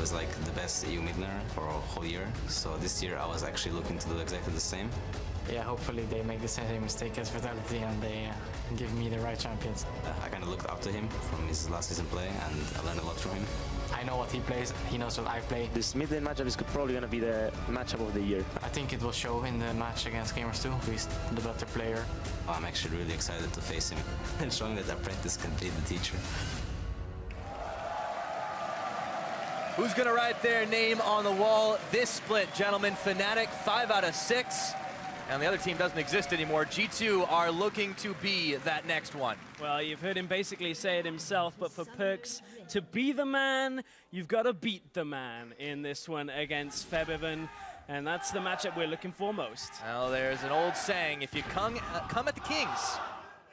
was like the best EU mid laner for a whole year. So this year I was actually looking to do exactly the same. Yeah, hopefully they make the same mistake as Vitality and they give me the right champions. I kind of looked up to him from his last season play, and I learned a lot from him. I know what he plays, he knows what I play. This mid-lane matchup is probably going to be the matchup of the year. I think it will show in the match against Gamers 2, who is the better player. I'm actually really excited to face him and showing that apprentice can beat the teacher. Who's going to write their name on the wall this split, gentlemen? Fnatic, 5 out of 6. And the other team doesn't exist anymore. G2 are looking to be that next one. Well, you've heard him basically say it himself, but for Perkz to be the man, you've got to beat the man in this one against Febiven. And that's the matchup we're looking for most. Well, there's an old saying, if you come at the Kings,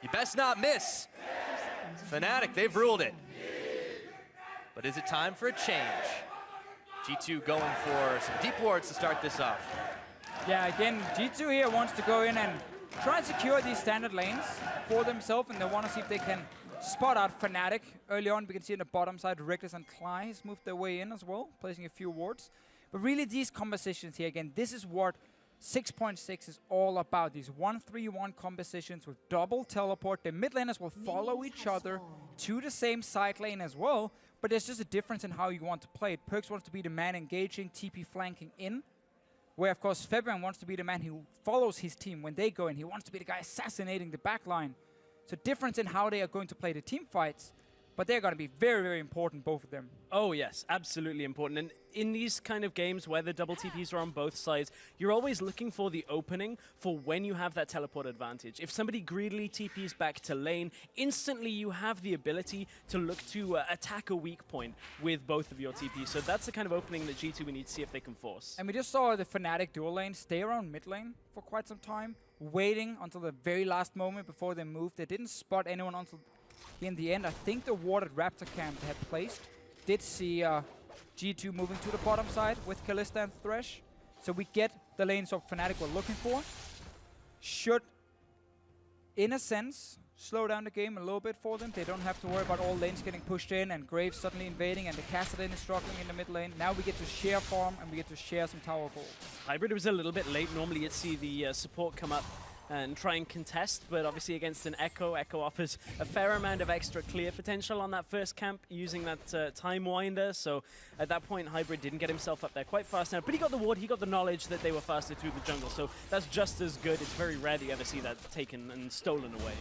you best not miss. Fnatic, they've ruled it. But is it time for a change? G2 going for some deep wards to start this off. Yeah, again, G2 here wants to go in and try and secure these standard lanes for themselves, and they want to see if they can spot out Fnatic. Early on, we can see on the bottom side, Reckless and Clyde moved their way in as well, placing a few wards. But really, these compositions here, again, this is what 6.6 is all about. These 1-3-1 compositions with double teleport. The mid laners will follow each other to the same side lane as well, but there's just a difference in how you want to play it. Perkz wants to be the man engaging, TP flanking in, where, of course, Febiven wants to be the man who follows his team when they go in. He wants to be the guy assassinating the backline. So difference in how they are going to play the team fights, but they're going to be very, very important, both of them. Oh, yes, absolutely important. And in these kind of games where the double TPs are on both sides, you're always looking for the opening for when you have that teleport advantage. If somebody greedily TPs back to lane, instantly you have the ability to look to attack a weak point with both of your TPs. So that's the kind of opening that G2 we need to see if they can force. And we just saw the Fnatic dual lane stay around mid lane for quite some time, waiting until the very last moment before they moved. They didn't spot anyone until in the end. I think the warded Raptor camp they had placed did see G2 moving to the bottom side with Kalista and Thresh. So we get the lanes of Fnatic we're looking for. Should, in a sense, slow down the game a little bit for them. They don't have to worry about all lanes getting pushed in and Graves suddenly invading and the Kassadin is struggling in the mid lane. Now we get to share farm and we get to share some tower gold. Hybrid was a little bit late. Normally you'd see the support come up and try and contest, but obviously against an Echo, Echo offers a fair amount of extra clear potential on that first camp using that time winder. So at that point, Hybrid didn't get himself up there quite fast enough, but he got the ward, he got the knowledge that they were faster through the jungle. So that's just as good. It's very rare that you ever see that taken and stolen away.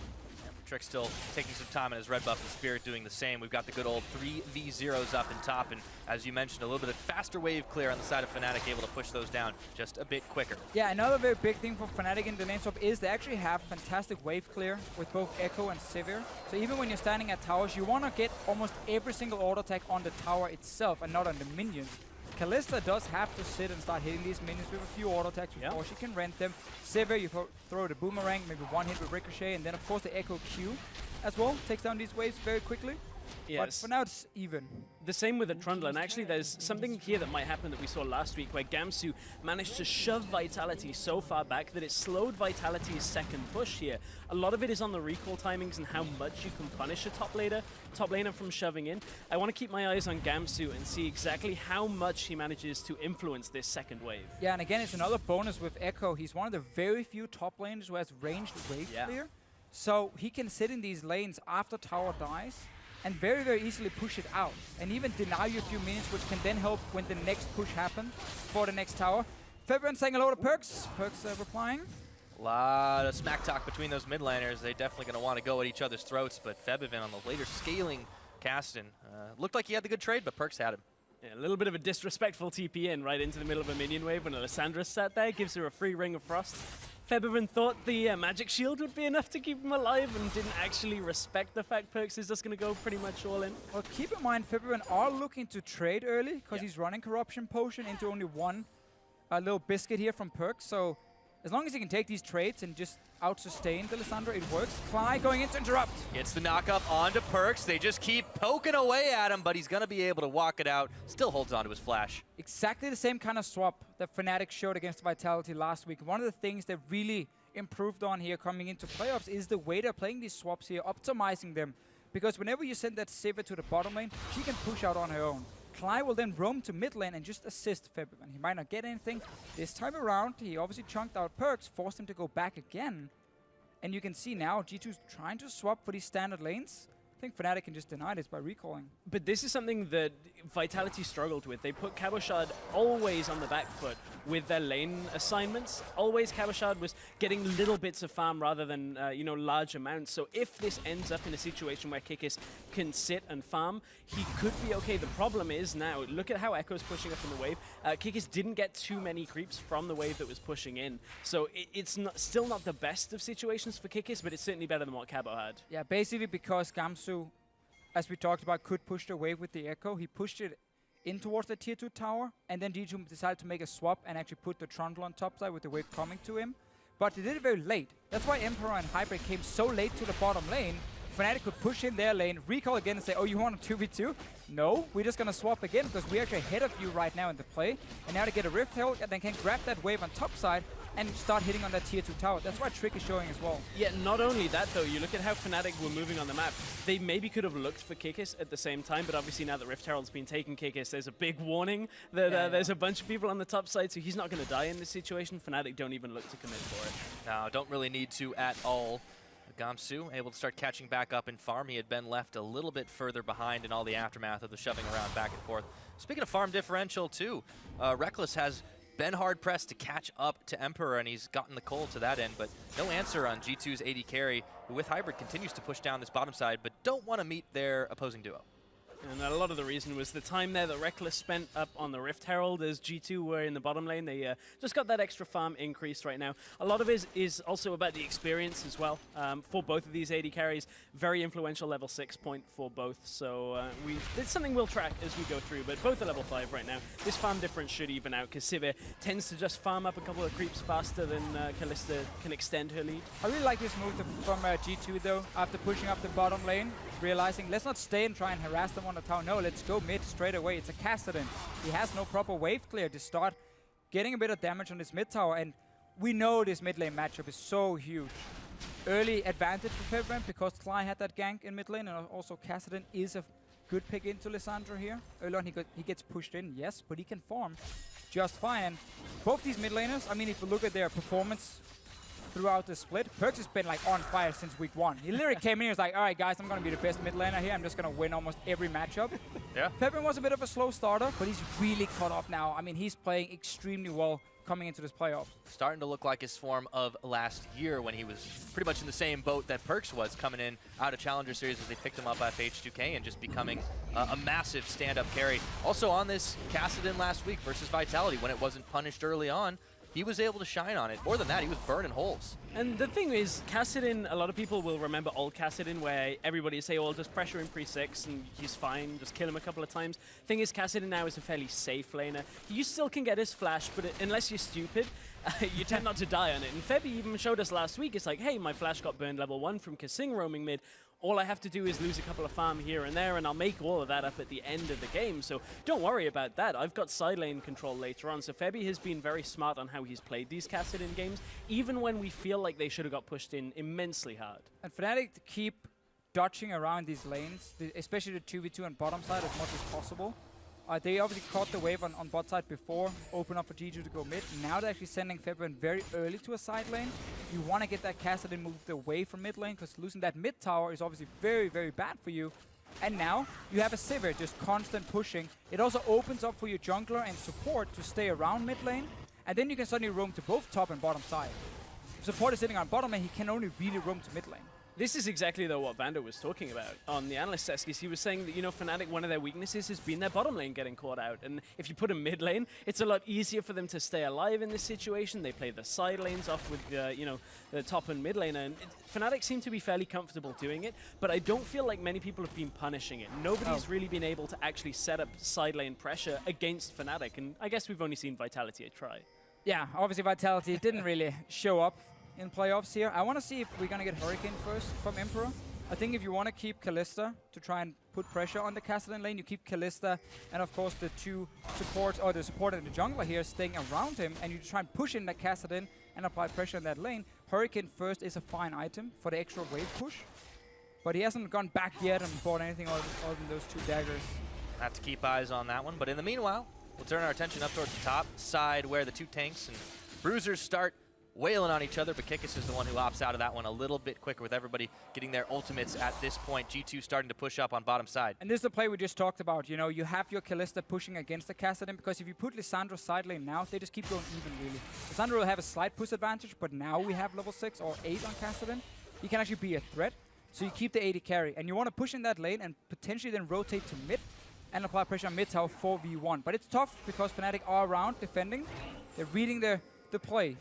Trick still taking some time in his red buff and Spirit doing the same. We've got the good old 3v0s up in top, and as you mentioned, a little bit of faster wave clear on the side of Fnatic, able to push those down just a bit quicker. Yeah, another very big thing for Fnatic in the lane swap is they actually have fantastic wave clear with both Echo and Sivir. So even when you're standing at towers, you want to get almost every single auto attack on the tower itself and not on the minions. Kalista does have to sit and start hitting these minions with a few auto attacks before she can rent them. Sivir, you throw the boomerang, maybe one hit with Ricochet, and then of course the Echo Q as well takes down these waves very quickly. Yes. But for now it's even. The same with the Trundle, and actually there's something here that might happen that we saw last week where Gamsu managed to shove Vitality so far back that it slowed Vitality's second push here. A lot of it is on the recall timings and how much you can punish a top laner from shoving in. I want to keep my eyes on Gamsu and see exactly how much he manages to influence this second wave. Yeah, and again, it's another bonus with Echo. He's one of the very few top laners who has ranged wave clear. So he can sit in these lanes after tower dies and very, very easily push it out. And even deny you a few minutes, which can then help when the next push happens for the next tower. Febiven saying hello to Perkz. Perkz replying. A lot of smack talk between those mid laners. They're definitely going to want to go at each other's throats, but Febiven on the later scaling Kassadin looked like he had the good trade, but Perkz had him. Yeah, a little bit of a disrespectful TP in right into the middle of a minion wave when Alessandra sat there, gives her a free Ring of Frost. Febiven thought the magic shield would be enough to keep him alive and didn't actually respect the fact Perkz is just going to go pretty much all in. Well, keep in mind, Febiven are looking to trade early because he's running Corruption Potion into only one little biscuit here from Perkz. So as long as he can take these trades and just out-sustain the Alessandra, it works. Clyde going in to interrupt. Gets the knock-up onto Perkz. They just keep poking away at him, but he's going to be able to walk it out. Still holds onto his flash. Exactly the same kind of swap that Fnatic showed against Vitality last week. One of the things they really improved on here coming into playoffs is the way they're playing these swaps here, optimizing them. Because whenever you send that Sivir to the bottom lane, she can push out on her own. Cly will then roam to mid lane and just assist February. He might not get anything. This time around, he obviously chunked out Perks, forced him to go back again. And you can see now G2's trying to swap for these standard lanes. I think Fnatic can just deny this by recalling. But this is something that Vitality struggled with. They put Cabochard always on the back foot with their lane assignments. Always Cabochard was getting little bits of farm rather than large amounts. So if this ends up in a situation where Kikis can sit and farm, he could be okay. The problem is now, look at how Echo's pushing up in the wave. Kikis didn't get too many creeps from the wave that was pushing in. So it's still not the best of situations for Kikis, but it's certainly better than what Cabo had. Yeah, basically because Gamsu, as we talked about, could push the wave with the Echo. He pushed it in towards the tier 2 tower, and then G2 decided to make a swap and actually put the Trundle on top side with the wave coming to him. But they did it very late. That's why Emperor and Hybrid came so late to the bottom lane. Fnatic could push in their lane, recall again and say, oh, you want a 2v2? No, we're just going to swap again because we're actually ahead of you right now in the play. And now to get a Rift Herald, and then can grab that wave on top side and start hitting on that tier 2 tower. That's what Trick is showing as well. Yeah, not only that though, you look at how Fnatic were moving on the map. They maybe could have looked for Kikis at the same time, but obviously now that Rift Herald's been taking Kikis, there's a big warning that there's a bunch of people on the top side, so he's not going to die in this situation. Fnatic don't even look to commit for it. No, don't really need to at all. Gamsu able to start catching back up in farm. He had been left a little bit further behind in all the aftermath of the shoving around back and forth. Speaking of farm differential too, Reckless has been hard pressed to catch up to Emperor, and he's gotten the cold to that end, but no answer on G2's AD carry, who with Hybrid continues to push down this bottom side, but don't want to meet their opposing duo. And a lot of the reason was the time there that Reckless spent up on the Rift Herald as G2 were in the bottom lane. They just got that extra farm increase right now. A lot of it is also about the experience as well for both of these AD carries. Very influential level 6 point for both. So it's something we'll track as we go through, but both are level 5 right now. This farm difference should even out because Sivir tends to just farm up a couple of creeps faster than Kalista can extend her lead. I really like this move from G2 though, after pushing up the bottom lane, realizing let's not stay and try and harass them on the tower. No, let's go mid straight away. It's a Kassadin. He has no proper wave clear to start getting a bit of damage on this mid tower, and we know this mid lane matchup is so huge. Early advantage for February because Cly had that gank in mid lane, and also Kassadin is a good pick into Lissandra here. Early on he gets pushed in, yes, but he can farm just fine. Both these mid laners, I mean, if you look at their performance throughout the split, Perks has been like on fire since week 1. He literally came in, he was like, all right guys, I'm gonna be the best mid laner here. I'm just gonna win almost every matchup. Yeah. February was a bit of a slow starter, but he's really caught up now. I mean, he's playing extremely well coming into this playoff. Starting to look like his form of last year when he was pretty much in the same boat that Perks was coming in out of Challenger Series as they picked him up at H2K and just becoming a massive stand-up carry. Also on this Kassadin last week versus Vitality when it wasn't punished early on, he was able to shine on it. More than that, he was burning holes. And the thing is, Kassadin, a lot of people will remember old Kassadin where everybody say, oh, just pressure him pre-6 and he's fine, just kill him a couple of times. Thing is, Kassadin now is a fairly safe laner. You still can get his flash, but unless you're stupid, you tend not to die on it. And Febby even showed us last week, it's like, hey, my flash got burned level 1 from Kasing roaming mid. All I have to do is lose a couple of farm here and there, and I'll make all of that up at the end of the game. So don't worry about that. I've got side lane control later on. So Febby has been very smart on how he's played these Kassadin games, even when we feel like they should have got pushed in immensely hard. And Fnatic to keep dodging around these lanes, especially the 2v2 on bottom side as much as possible. They obviously caught the wave on bot side before, open up for G2 to go mid. Now they're actually sending February very early to a side lane. You want to get that Kassadin moved away from mid lane because losing that mid tower is obviously very, very bad for you. And now you have a Sivir just constant pushing. It also opens up for your jungler and support to stay around mid lane. And then you can suddenly roam to both top and bottom side. If support is sitting on bottom lane, he can only really roam to mid lane. This is exactly though what Vando was talking about on the analyst desk. He was saying that, you know, Fnatic, one of their weaknesses has been their bottom lane getting caught out. And if you put them mid lane, it's a lot easier for them to stay alive in this situation. They play the side lanes off with, you know, the top and mid laner. And Fnatic seem to be fairly comfortable doing it, but I don't feel like many people have been punishing it. Nobody's really been able to actually set up side lane pressure against Fnatic. And I guess we've only seen Vitality try. Yeah, obviously Vitality didn't really show up in playoffs here. I want to see if we're going to get Hurricane first from Emperor. I think if you want to keep Kalista to try and put pressure on the Kassadin lane, you keep Kalista and of course the two supports, or the support and the jungler here staying around him, and you try and push in that Kassadin and apply pressure on that lane. Hurricane first is a fine item for the extra wave push, but he hasn't gone back yet and bought anything other than those 2 daggers. Have to keep eyes on that one. But in the meanwhile, we'll turn our attention up towards the top side where the two tanks and bruisers start wailing on each other, but Kikis is the one who opts out of that one a little bit quicker with everybody getting their ultimates at this point. G2 starting to push up on bottom side. And this is the play we just talked about. You know, you have your Kalista pushing against the Kassadin, because if you put Lissandro side lane now, they just keep going even, really. Lissandro will have a slight push advantage, but now we have level 6 or 8 on Kassadin. He can actually be a threat, so you keep the 80 carry. And you want to push in that lane and potentially then rotate to mid and apply pressure on mid tower 4v1. But it's tough because Fnatic are around defending. They're reading the play.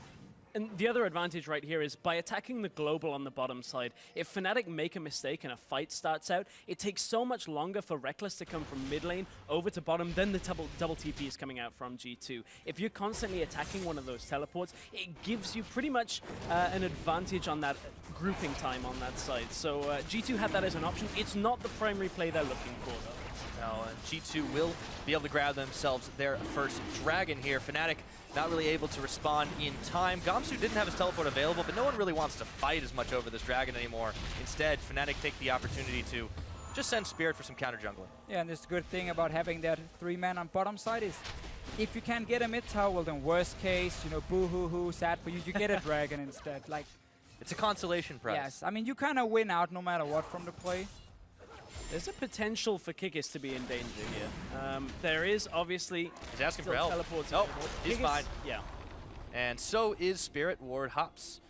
And the other advantage right here is by attacking the global on the bottom side, if Fnatic make a mistake and a fight starts out, it takes so much longer for Reckless to come from mid lane over to bottom than the double TP is coming out from G2. If you're constantly attacking one of those teleports, it gives you pretty much an advantage on that grouping time on that side. So G2 had that as an option. It's not the primary play they're looking for, though. No, and G2 will be able to grab themselves their first dragon here. Fnatic not really able to respond in time. Gamsu didn't have his teleport available, but no one really wants to fight as much over this dragon anymore. Instead, Fnatic take the opportunity to just send Spirit for some counter jungling. Yeah, and this good thing about having that 3-man on bottom side is if you can get a mid tower, well then worst case, you know, boo-hoo-hoo, sad for you, you get a dragon instead. Like, it's a consolation prize. Yes, I mean, you kind of win out no matter what from the play. There's a potential for Kikis to be in danger here. There is obviously he's asking for help. Teleports oh, he's fine. Yeah. And so is Spirit. Ward hops.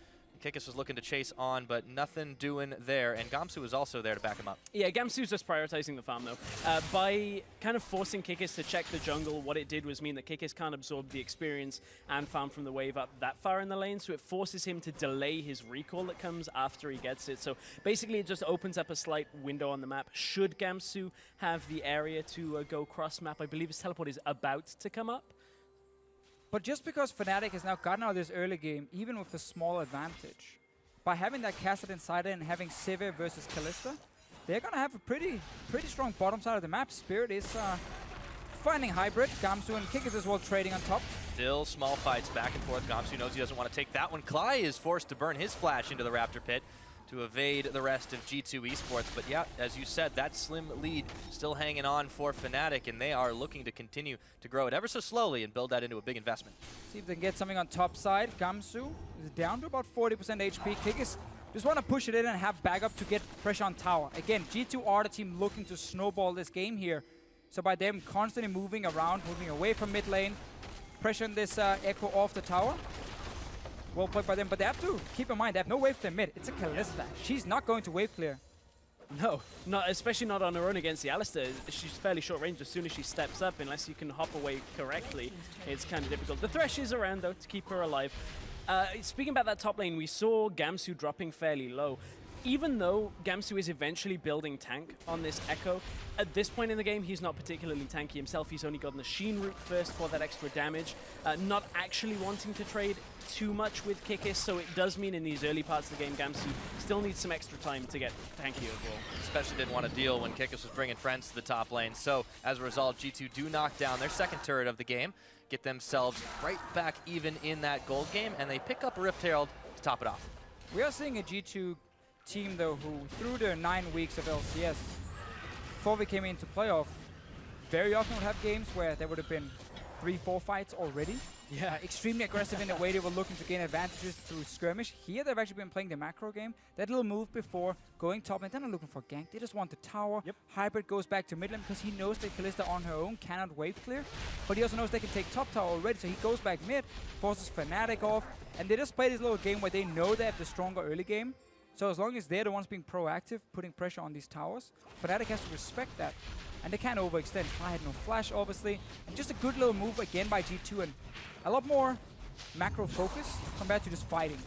Kikis was looking to chase on, but nothing doing there. And Gamsu was also there to back him up. Yeah, Gamsu's just prioritizing the farm, though. By kind of forcing Kikis to check the jungle, what it did was mean that Kikis can't absorb the experience and farm from the wave up that far in the lane, so it forces him to delay his recall that comes after he gets it. So basically, it just opens up a slight window on the map. Should Gamsu have the area to go cross-map, I believe his teleport is about to come up. But just because Fnatic has now gotten out of this early game, even with a small advantage, by having that Kassadin side and having Sivir versus Kalista, they're going to have a pretty strong bottom side of the map. Spirit is finding hybrid. Gamsu and Kikis as well trading on top. Still small fights back and forth. Gamsu knows he doesn't want to take that one. Klai is forced to burn his flash into the Raptor pit to evade the rest of G2 Esports. But yeah, as you said, that slim lead still hanging on for Fnatic, and they are looking to continue to grow it ever so slowly and build that into a big investment. See if they can get something on top side. Gamsu is down to about 40% HP. Kikis just want to push it in and have backup to get pressure on tower. Again, G2 are the team looking to snowball this game here. So by them constantly moving around, moving away from mid lane, pressuring this Echo off the tower. Well played by them, but they have to keep in mind, they have no wave clear mid. It's a Kalista. She's not going to wave clear. No, especially not on her own against the Alistar. She's fairly short range as soon as she steps up, unless you can hop away correctly. It's kind of difficult. The Thresh is around, though, to keep her alive. Speaking about that top lane, we saw Gamsu dropping fairly low. Even though Gamsu is eventually building tank on this Echo, at this point in the game, he's not particularly tanky himself. He's only gotten the Sheen route first for that extra damage. Not actually wanting to trade too much with Kikis, so it does mean in these early parts of the game, Gamsu still needs some extra time to get tanky overall. Especially didn't want to deal when Kikis was bringing friends to the top lane. So as a result, G2 do knock down their second turret of the game, get themselves right back even in that gold game, and they pick up a Rift Herald to top it off. We are seeing a G2 team, though, who through their 9 weeks of LCS, before we came into playoff, very often would have games where there would have been 3-4 fights already. Yeah, extremely aggressive in the way they were looking to gain advantages through skirmish. Here they've actually been playing the macro game. That little move before going top, and they're not looking for gank. They just want the tower. Yep. Hybrid goes back to mid lane because he knows that Kalista on her own cannot wave clear. But he also knows they can take top tower already, so he goes back mid, forces Fnatic off, and they just play this little game where they know they have the stronger early game. So as long as they're the ones being proactive, putting pressure on these towers, Fnatic has to respect that. And they can't overextend. I had no flash, obviously. And just a good little move again by G2, and a lot more macro focus compared to just fighting.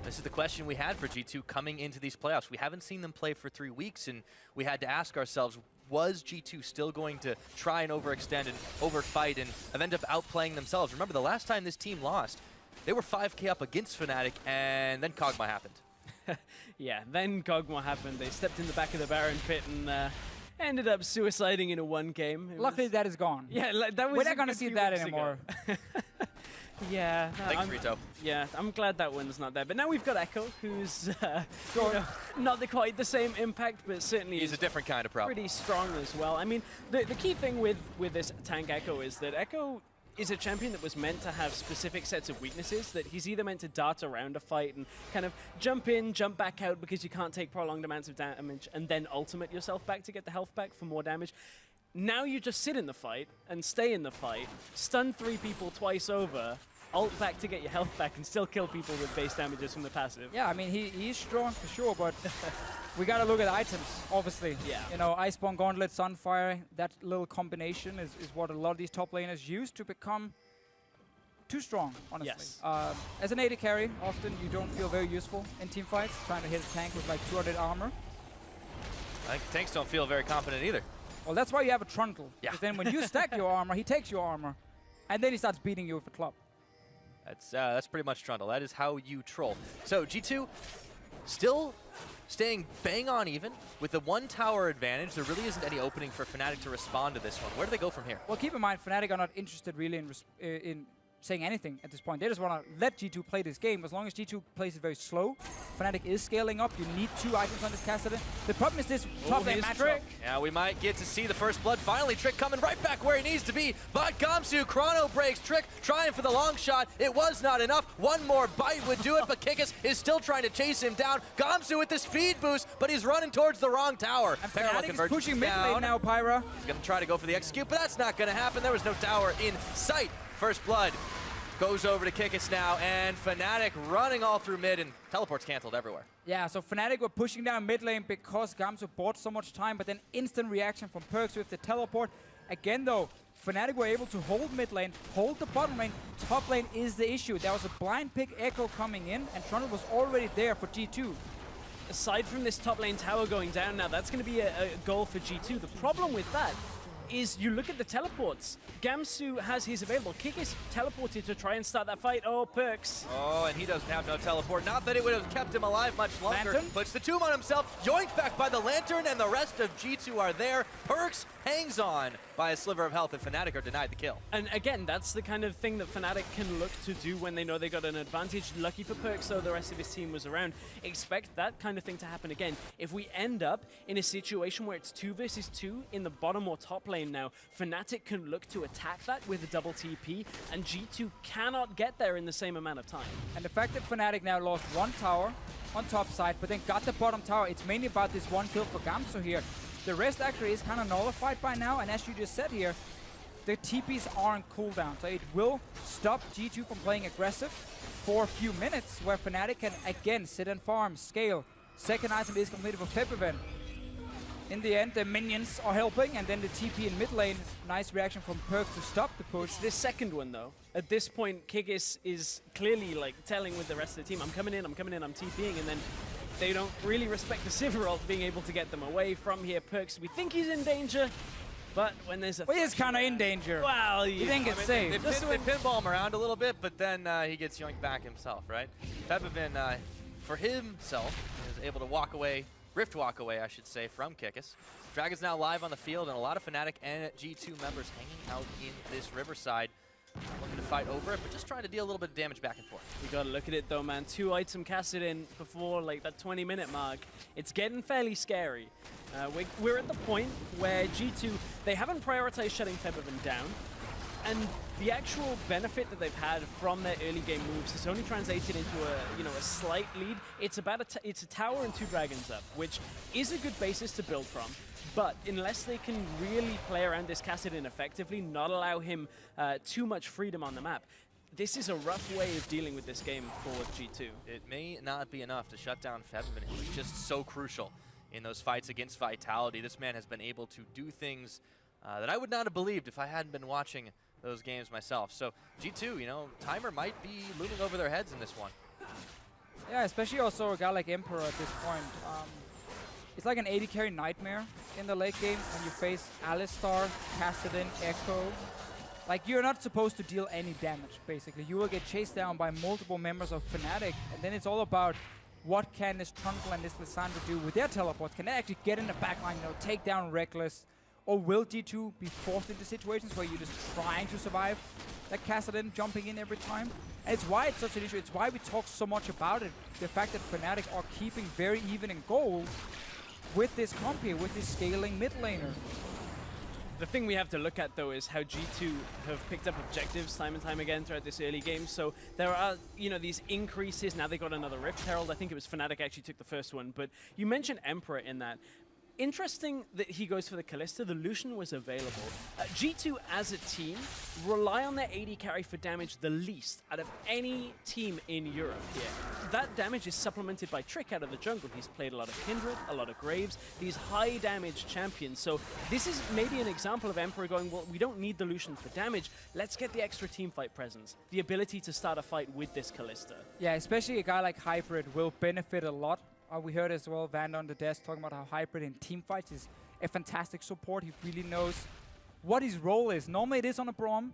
This is the question we had for G2 coming into these playoffs. We haven't seen them play for 3 weeks, and we had to ask ourselves, was G2 still going to try and overextend and overfight and end up outplaying themselves? Remember, the last time this team lost, they were 5K up against Fnatic, and then Kog'Maw happened. Yeah, then Kog'Maw happened. They stepped in the back of the Baron pit and ended up suiciding in a 1 game. Luckily, that is gone. Yeah, that was. We're not going to see that anymore. Yeah. Thanks, Rito. Yeah, I'm glad that one's not there. But now we've got Echo, who's you know, not quite the same impact, but certainly He's a different kind of problem. pretty strong as well. I mean, the key thing with this tank Echo is that Echo is a champion that was meant to have specific sets of weaknesses, that he's either meant to dart around a fight and kind of jump in, jump back out because you can't take prolonged amounts of damage, and then ultimate yourself back to get the health back for more damage. Now you just sit in the fight and stay in the fight, stun 3 people twice over, ult back to get your health back, and still kill people with base damages from the passive. Yeah, I mean, he's strong for sure, but we got to look at items, obviously. Yeah. You know, Iceborne Gauntlet, Sunfire, that little combination is what a lot of these top laners use to become too strong, honestly. Yes. As an AD carry, often you don't feel very useful in team fights, trying to hit a tank with like 200 armor. I think tanks don't feel very confident either. Well, that's why you have a Trundle. Yeah. Because then when you stack your armor, he takes your armor, and then he starts beating you with a club. That's pretty much Trundle. That is how you troll. So G2 still staying bang on even with the 1 tower advantage. There really isn't any opening for Fnatic to respond to this one. Where do they go from here? Well, keep in mind, Fnatic are not interested really in saying anything at this point. They just want to let G2 play this game. As long as G2 plays it very slow, Fnatic is scaling up. You need 2 items on this Kassadin. The problem is this top lane matchup. Trick. Yeah, we might get to see the first blood. Finally, Trick coming right back where he needs to be. But Gamsu, chrono breaks. Trick trying for the long shot. It was not enough. One more bite would do it, but Kikis is still trying to chase him down. Gamsu with the speed boost, but he's running towards the wrong tower. And Fnatic is pushing mid lane now, Pyra. He's going to try to go for the execute, but that's not going to happen. There was no tower in sight. First blood goes over to Kikis now, and Fnatic running all through mid, and teleports canceled everywhere. Yeah, so Fnatic were pushing down mid lane because Gamsu bought so much time, but then instant reaction from Perks with the teleport. Again though, Fnatic were able to hold mid lane, hold the bottom lane. Top lane is the issue. There was a blind pick Echo coming in, and Trundle was already there for G2. Aside from this top lane tower going down now, that's going to be a goal for G2. The problem with that is you look at the teleports. Gamsu has his available. Kikis teleported to try and start that fight. Oh, Perks. Oh, and he doesn't have no teleport. Not that it would have kept him alive much longer. Lantern puts the tomb on himself, yoinked back by the Lantern, and the rest of G2 are there. Perks hangs on by a sliver of health, and Fnatic are denied the kill. And again, that's the kind of thing that Fnatic can look to do when they know they got an advantage. Lucky for Perks, though, the rest of his team was around. Expect that kind of thing to happen again. If we end up in a situation where it's 2 versus 2 in the bottom or top lane now, Fnatic can look to attack that with a double TP, and G2 cannot get there in the same amount of time. And the fact that Fnatic now lost 1 tower on top side, but then got the bottom tower, it's mainly about this 1 kill for Gamsu here. The rest actually is kind of nullified by now, and as you just said here, the TPs are on cooldown, so it will stop G2 from playing aggressive for a few minutes, where Fnatic can again sit and farm, scale. Second item is completed for Febiven. In the end, the minions are helping, and then the TP in mid lane. Nice reaction from Perks to stop the push. It's this second one, though. At this point, Kikis is clearly like telling with the rest of the team, I'm coming in, I'm TPing, and then they don't really respect the Sivir being able to get them away from here. Perks, we think he's in danger, but when there's a... Well, he is kind of in danger. Well, you think it's safe. They pinball him around a little bit, but then he gets yoinked back himself, right? Febiven, for himself, is able to walk away, Rift walk away, I should say, from Kikis. Dragon's now live on the field, and a lot of Fnatic and G2 members hanging out in this Riverside. Looking to fight over it, but just trying to deal a little bit of damage back and forth. You gotta look at it though, man. 2 item Kassadin before like that 20-minute mark. It's getting fairly scary. We're at the point where G2, they haven't prioritized shutting Febiven down, and the actual benefit that they've had from their early game moves has only translated into a slight lead. It's about it's a tower and 2 dragons up, which is a good basis to build from. But unless they can really play around this Kassadin effectively, not allow him too much freedom on the map, this is a rough way of dealing with this game for G2. It may not be enough to shut down Febiven, who is just so crucial in those fights against Vitality. This man has been able to do things that I would not have believed if I hadn't been watching those games myself. So G2, timer might be looming over their heads in this one. Yeah, especially also a guy like Emperor at this point. It's like an AD carry nightmare in the late game when you face Alistar, Kassadin, Echo. Like, you're not supposed to deal any damage, basically. You will get chased down by multiple members of Fnatic, and then it's all about what can this Trundle and this Lissandra do with their teleports. Can they actually get in the backline, take down Reckless? Or will G2 be forced into situations where you're just trying to survive? that Kassadin jumping in every time. And it's why it's such an issue. It's why we talk so much about it. The fact that Fnatic are keeping very even in goal with this comp here, with this scaling mid laner. The thing we have to look at, though, is how G2 have picked up objectives time and time again throughout this early game. So there are, these increases. Now they got another Rift Herald. I think it was Fnatic actually took the first one. But you mentioned Emperor in that. Interesting that he goes for the Kalista. The Lucian was available. G2 as a team rely on their AD carry for damage the least out of any team in Europe here. That damage is supplemented by Trick out of the jungle. He's played a lot of Kindred, a lot of Graves, these high damage champions. So this is maybe an example of Emperor going, well, we don't need the Lucian for damage. Let's get the extra team fight presence, the ability to start a fight with this Kalista. Yeah, especially a guy like Hybrid will benefit a lot. We heard as well Vander on the desk talking about how Hybrid in team fights is a fantastic support. He really knows what his role is. Normally it is on a Braum.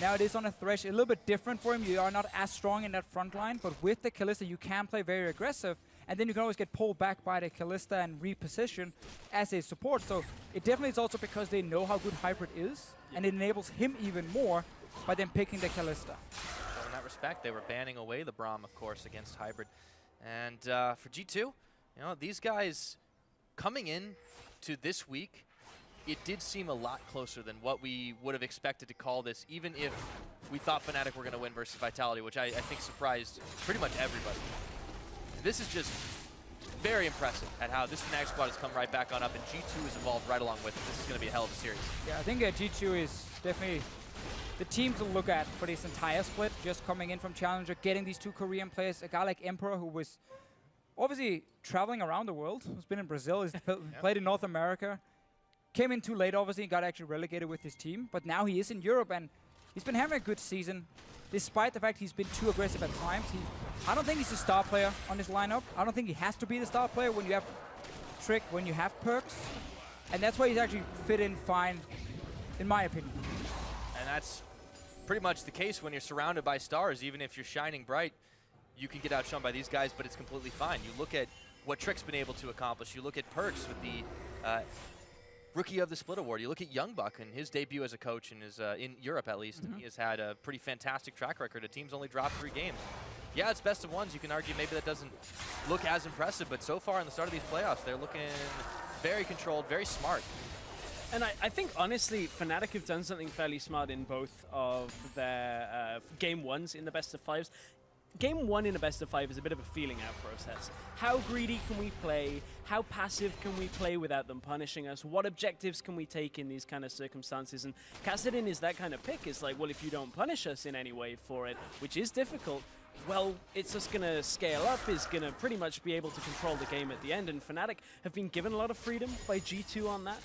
Now it is on a Thresh. A little bit different for him. You are not as strong in that front line, but with the Kalista you can play very aggressive, and then you can always get pulled back by the Kalista and reposition as a support. So it definitely is also because they know how good Hybrid is, and it enables him even more by them picking the Kalista. So in that respect, they were banning away the Braum, of course, against Hybrid. And for G2, these guys coming in to this week, it did seem a lot closer than what we would have expected to call this, even if we thought Fnatic were going to win versus Vitality, which I think surprised pretty much everybody. This is just very impressive at how this Fnatic squad has come right back on up, and G2 has evolved right along with it. This is going to be a hell of a series. Yeah, I think G2 is definitely the team to look at for this entire split, just coming in from Challenger, getting these two Korean players, a guy like Emperor, who was obviously traveling around the world, who's been in Brazil, he's played in North America, came in too late, obviously, got actually relegated with his team, but now he is in Europe, and he's been having a good season, despite the fact he's been too aggressive at times. I don't think he's a star player on this lineup. I don't think he has to be the star player when you have Trick, when you have Perks, and that's why he's actually fit in fine, in my opinion. And that's pretty much the case when you're surrounded by stars. Even if you're shining bright, you can get outshone by these guys, but it's completely fine. You look at what Trick's been able to accomplish. You look at Perks with the Rookie of the Split Award. You look at Youngbuck and his debut as a coach and his, in Europe at least. He has had a pretty fantastic track record. The team's only dropped 3 games. Yeah, it's best of ones. You can argue maybe that doesn't look as impressive, but so far in the start of these playoffs, they're looking very controlled, very smart. And I think, honestly, Fnatic have done something fairly smart in both of their game ones in the best of fives. Game 1 in a best of 5 is a bit of a feeling out process. How greedy can we play? How passive can we play without them punishing us? What objectives can we take in these kind of circumstances? And Kassadin is that kind of pick. It's like, well, if you don't punish us in any way for it, which is difficult, well, it's just going to scale up, is going to pretty much be able to control the game at the end. And Fnatic have been given a lot of freedom by G2 on that.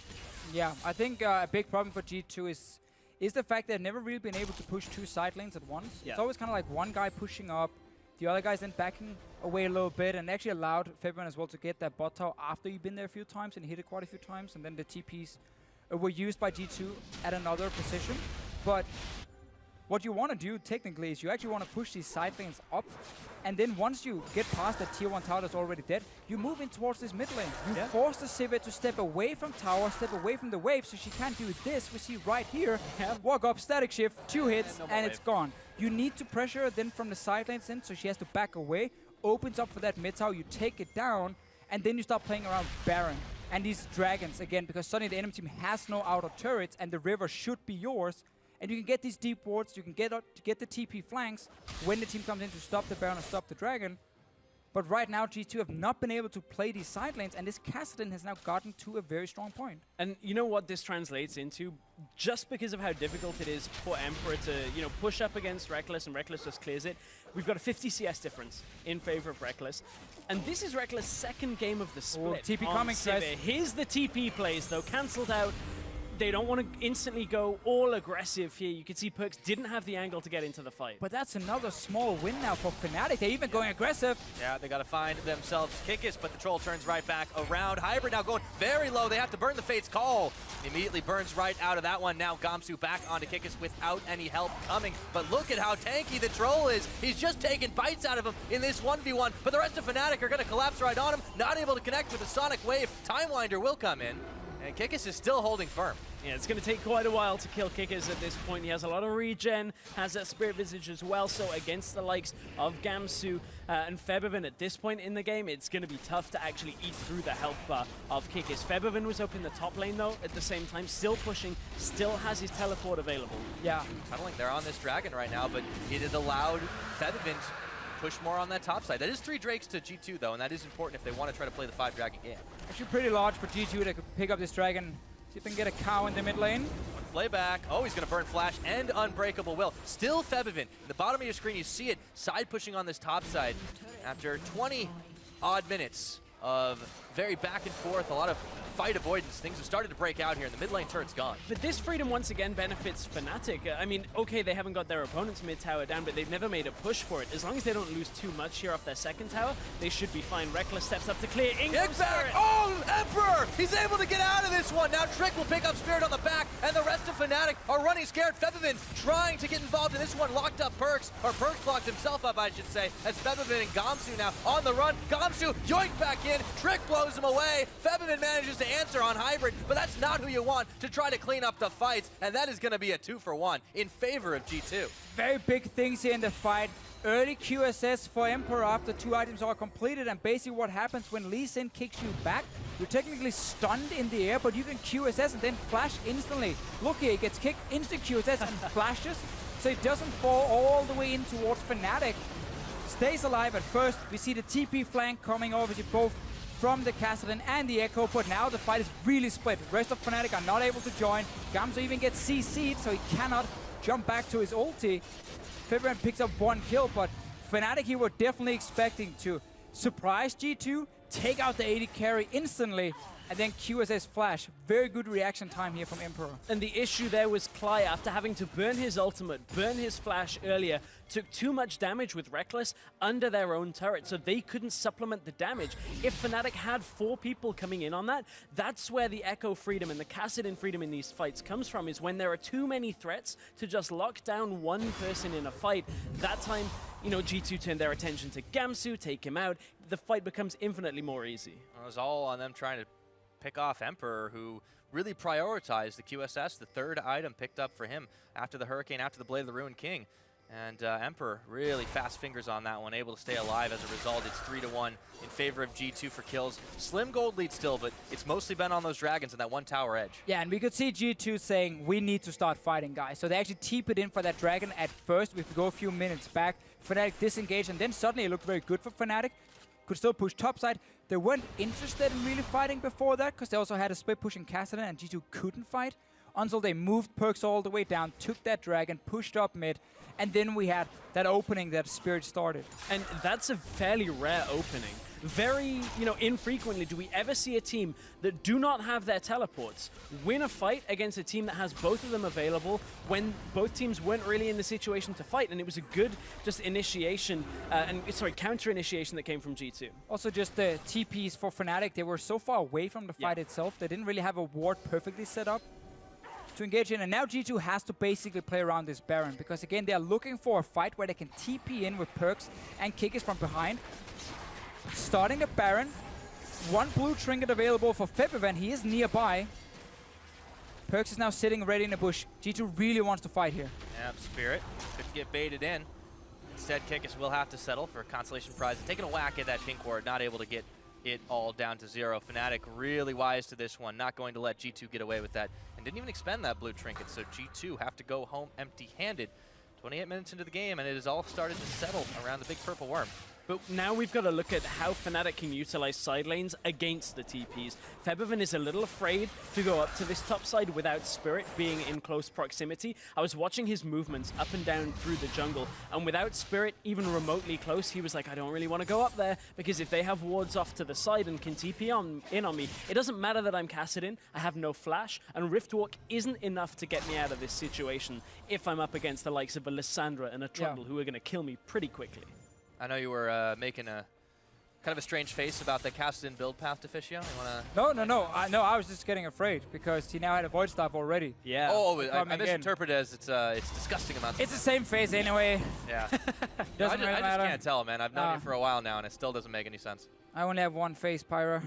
Yeah, I think a big problem for G2 is the fact they've never really been able to push 2 side lanes at once. Yeah. It's always kind of like one guy pushing up, the other guy's then backing away a little bit, and actually allowed Fabian as well to get that bot tower after he'd been there a few times and hit it quite a few times, and then the TPs were used by G2 at another position. But what you want to do technically is you actually want to push these side lanes up, and then once you get past that tier 1 tower that's already dead, you move in towards this mid lane. You force the Sivir to step away from tower, step away from the wave, so she can't do this. We see right here, walk up, static shift, 2 hits, and it's gone. You need to pressure her then from the side lanes in, so she has to back away, opens up for that mid tower, you take it down, and then you start playing around Baron and these dragons again, because suddenly the enemy team has no outer turrets, and the river should be yours. And you can get these deep wards, you can get the TP flanks when the team comes in to stop the Baron or stop the Dragon. But right now, G2 have not been able to play these side lanes, and this Kassadin has now gotten to a very strong point. And you know what this translates into? Just because of how difficult it is for Emperor to, push up against Rekkles, and Rekkles just clears it, we've got a 50 CS difference in favor of Rekkles. And this is Rekkles' second game of the split. TP coming, guys. Here's the TP plays, though, cancelled out. They don't want to instantly go all aggressive here. You can see Perks didn't have the angle to get into the fight. But that's another small win now for Fnatic. They're even going aggressive. Yeah, they got to find themselves Kikis, but the Troll turns right back around. Hybrid now going very low. They have to burn the Fate's Call. He immediately burns right out of that one. Now Gamsu back onto Kikis without any help coming. But look at how tanky the Troll is. He's just taking bites out of him in this 1v1. But the rest of Fnatic are going to collapse right on him. Not able to connect with the Sonic Wave. Timewinder will come in. And Kikis is still holding firm. Yeah, it's going to take quite a while to kill Kickers at this point. He has a lot of regen, has that Spirit Visage as well, so against the likes of Gamsu and Febiven at this point in the game, it's going to be tough to actually eat through the health bar of Kickers. Febiven was up in the top lane, though, at the same time, still pushing, still has his teleport available. Yeah. Tunneling, they're on this dragon right now, but it had allowed Febiven to push more on that top side. That is 3 Drakes to G2, though, and that is important if they want to try to play the 5 dragon game. Actually pretty large for G2 to pick up this dragon. See if they can get a cow in the mid lane. One flayback. Oh, he's going to burn Flash and Unbreakable Will. Still Febiven. In the bottom of your screen, you see it side pushing on this top side. After 20 odd minutes of very back and forth, a lot of fight avoidance, things have started to break out here, and the mid lane turret's gone. But this freedom once again benefits Fnatic. I mean, okay, they haven't got their opponent's mid tower down, but they've never made a push for it. As long as they don't lose too much here off their second tower, they should be fine. Reckless steps up to clear. Kick back! Oh, Emperor! He's able to get out of this one. Now Trick will pick up Spirit on the back, and the rest of Fnatic are running scared. Febiven trying to get involved in this one. Locked up Perks, or Perks locked himself up, I should say, as Febiven and Gamsu now on the run. Gamsu yoinked back in. Trick blows him away. Febiven manages to answer on Hybrid, but that's not who you want to try to clean up the fights, and that is going to be a 2-for-1 in favor of G2. Very big things here in the fight. Early QSS for Emperor after 2 items are completed, and basically what happens when Lee Sin kicks you back, you're technically stunned in the air, but you can QSS and then flash instantly. Look here, he gets kicked, instant QSS and flashes, so it doesn't fall all the way in towards Fnatic. Stays alive at first. We see the TP flank coming obviously both from the Kassadin and the Echo, but now the fight is really split. The rest of Fnatic are not able to join. Gamsu even gets CC'd, so he cannot jump back to his ulti. Febiven picks up 1 kill, but Fnatic here were definitely expecting to surprise G2, take out the AD carry instantly, and then QSS flash. Very good reaction time here from Emperor. And the issue there was Cly, after having to burn his ultimate, burn his flash earlier, took too much damage with Reckless under their own turret, so they couldn't supplement the damage. If Fnatic had 4 people coming in on that, that's where the Echo freedom and the Kassadin freedom in these fights comes from, is when there are too many threats to just lock down one person in a fight. That time, you know, G2 turned their attention to Gamsu, take him out. The fight becomes infinitely more easy. It was all on them trying to pick off Emperor, who really prioritized the QSS, the 3rd item picked up for him after the Hurricane, after the Blade of the Ruined King. And Emperor really fast fingers on that one, able to stay alive as a result. It's 3-1 in favor of G2 for kills. Slim gold lead still, but it's mostly been on those dragons and that 1 tower edge. Yeah, and we could see G2 saying, we need to start fighting, guys. So they actually TP'd in for that dragon at first. We could go a few minutes back. Fnatic disengaged, and then suddenly it looked very good for Fnatic. Could still push topside. They weren't interested in really fighting before that, because they also had a split pushing Kassadin, and G2 couldn't fight until they moved Perks all the way down, took that dragon, pushed up mid, and then we had that opening that Spirit started. And that's a fairly rare opening. Very, you know, infrequently do we ever see a team that do not have their teleports win a fight against a team that has both of them available when both teams weren't really in the situation to fight. And it was a good just initiation, counter initiation that came from G2. Also just the TPs for Fnatic, they were so far away from the fight itself, they didn't really have a ward perfectly set up to engage in, and now G2 has to basically play around this Baron, because again, they are looking for a fight where they can TP in with Perks and Kickers from behind. Starting the Baron, 1 blue trinket available for Febiven, he is nearby. Perks is now sitting ready in the bush. G2 really wants to fight here. Yep, Spirit couldn't get baited in. Instead, Kickers will have to settle for a consolation prize. And taking a whack at that pink ward, not able to get it all down to 0. Fnatic really wise to this one, not going to let G2 get away with that, and didn't even expend that blue trinket, so G2 have to go home empty-handed. 28 minutes into the game, and it has all started to settle around the big purple worm. But now we've got to look at how Fnatic can utilize side lanes against the TPs. Febiven is a little afraid to go up to this top side without Spirit being in close proximity. I was watching his movements up and down through the jungle, and without Spirit even remotely close, he was like, I don't really want to go up there, because if they have wards off to the side and can TP in on me, it doesn't matter that I'm Kassadin, I have no flash, and Riftwalk isn't enough to get me out of this situation if I'm up against the likes of a Lissandra and a Trundle who are going to kill me pretty quickly. I know you were making a kind of a strange face about the Kassadin build path, Deficio. You wanna? No. I was just getting afraid because he now had a void staff already. Yeah. Oh, I misinterpret it as it's disgusting amounts. It's the same face anyway. Yeah. Doesn't really I matter. just can't tell, man. I've known you for a while now, and it still doesn't make any sense. I only have one face, Pyra.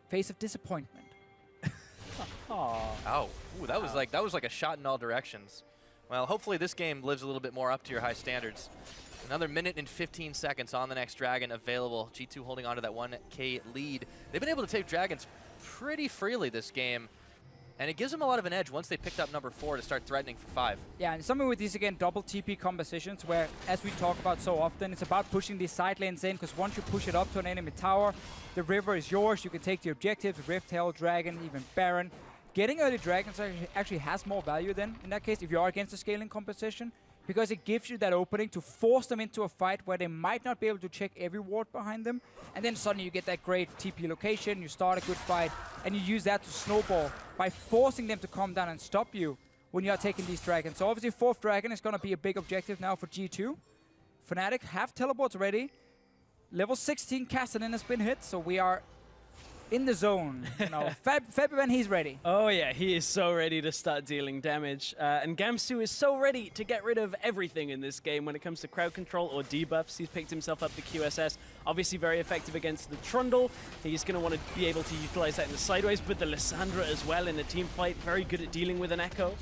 Face of disappointment. Oh, ooh, that was like a shot in all directions. Well, hopefully this game lives a little bit more up to your high standards. Another minute and 15 seconds on the next Dragon available. G2 holding on to that 1K lead. They've been able to take Dragons pretty freely this game, and it gives them a lot of an edge once they picked up number 4 to start threatening for 5. Yeah, and something with these, again, double TP compositions where, as we talk about so often, it's about pushing these side lanes in, because once you push it up to an enemy tower, the river is yours. You can take the objectives, Rift, Hell, Dragon, even Baron. Getting early Dragons actually has more value then, in that case, if you are against a scaling composition, because it gives you that opening to force them into a fight where they might not be able to check every ward behind them, and then suddenly you get that great TP location, you start a good fight, and you use that to snowball by forcing them to come down and stop you when you are taking these Dragons. So obviously 4th Dragon is going to be a big objective now for G2. Fnatic have teleports ready. Level 16 Kassadin has been hit, so we are in the zone. You know, Fabian, he's ready. Oh yeah, he is so ready to start dealing damage. And Gamsu is so ready to get rid of everything in this game when it comes to crowd control or debuffs. He's picked himself up the QSS. Obviously very effective against the Trundle. He's going to want to be able to utilize that in the sideways, but the Lissandra as well in the team fight. Very good at dealing with an Echo.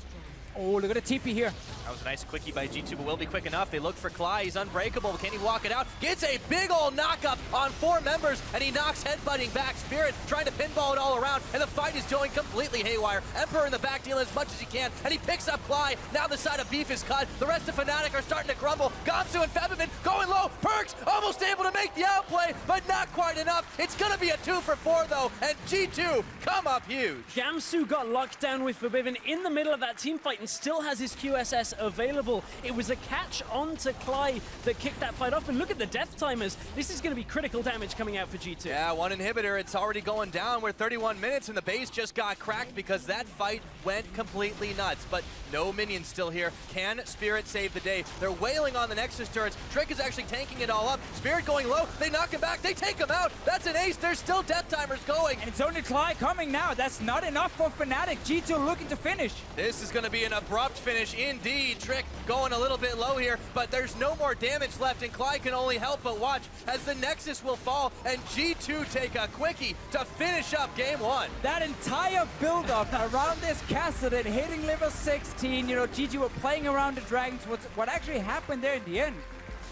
Oh, look at the TP here. That was a nice quickie by G2, but will be quick enough. They look for Cly. He's unbreakable. Can he walk it out? Gets a big old knock-up on 4 members, and he knocks headbutting back. Spirit trying to pinball it all around, and the fight is going completely haywire. Emperor in the back dealing as much as he can, and he picks up Cly. Now the side of Beef is cut. The rest of Fnatic are starting to crumble. Gamsu and Febivin going low. Perks almost able to make the outplay, but not quite enough. It's going to be a 2 for 4, though, and G2 come up huge. Gamsu got locked down with Forbidden in the middle of that team fight and still has his QSS available. It was a catch onto Cly that kicked that fight off, and look at the death timers. This is going to be critical damage coming out for G2. Yeah, 1 inhibitor. It's already going down. We're 31 minutes, and the base just got cracked because that fight went completely nuts. But no minions still here. Can Spirit save the day? They're wailing on the Nexus turrets. Trick is actually tanking it all up. Spirit going low. They knock him back. They take him out. That's an ace. There's still death timers going. And it's only Cly coming now. That's not enough for Fnatic. G2 looking to finish. This is going to be an abrupt finish indeed. Trick going a little bit low here, but there's no more damage left, and Clyde can only help but watch as the Nexus will fall, and G2 take a quickie to finish up game 1. That entire build-up around this Kassadin hitting level 16, you know, G2 were playing around the Dragons. What actually happened there in the end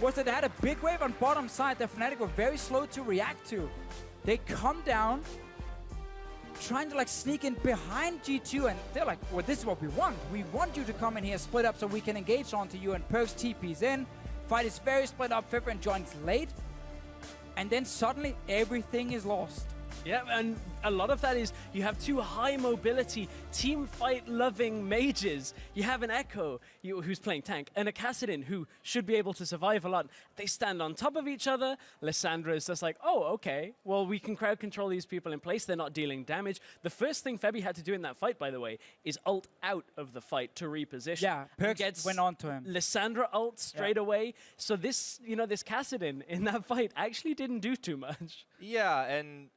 was that they had a big wave on bottom side that Fnatic were very slow to react to. They come down, trying to like sneak in behind G2, and they're like, well, this is what we want. We want you to come in here, split up so we can engage onto you, and Perks TP's in. Fight is very split up. Fibrin joins late, and then suddenly everything is lost. Yeah, and a lot of that is you have 2 high mobility, team fight loving mages. You have an Echo who's playing tank and a Kassadin who should be able to survive a lot. They stand on top of each other. Lissandra is just like, oh, okay, well, we can crowd control these people in place. They're not dealing damage. The first thing Febby had to do in that fight, by the way, is ult out of the fight to reposition. Yeah, Perks went on to him. Lissandra ult straight away. So this, you know, this Kassadin in that fight actually didn't do too much. Yeah, and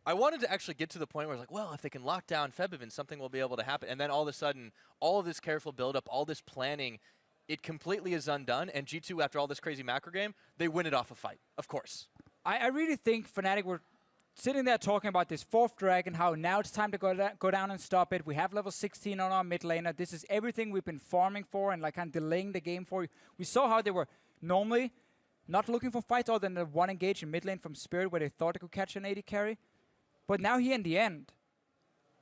I wanted to actually get to the point where I was like, well, if they can lock down Febivin, something will be able to happen. And then all of a sudden, all of this careful build-up, all this planning, it completely is undone. And G2, after all this crazy macro game, they win it off a fight, of course. I really think Fnatic were sitting there talking about this 4th Dragon, how now it's time to go down and stop it. We have level 16 on our mid laner. This is everything we've been farming for and like kind of delaying the game for. We saw how they were normally not looking for fights other than the 1 engage in mid lane from Spirit where they thought they could catch an AD carry. But now here in the end,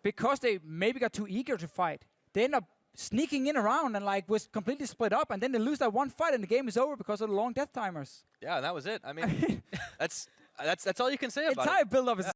because they maybe got too eager to fight, they end up sneaking in around and like was completely split up, and then they lose that 1 fight and the game is over because of the long death timers. Yeah, and that was it. I mean, that's all you can say about it. Entire build-up is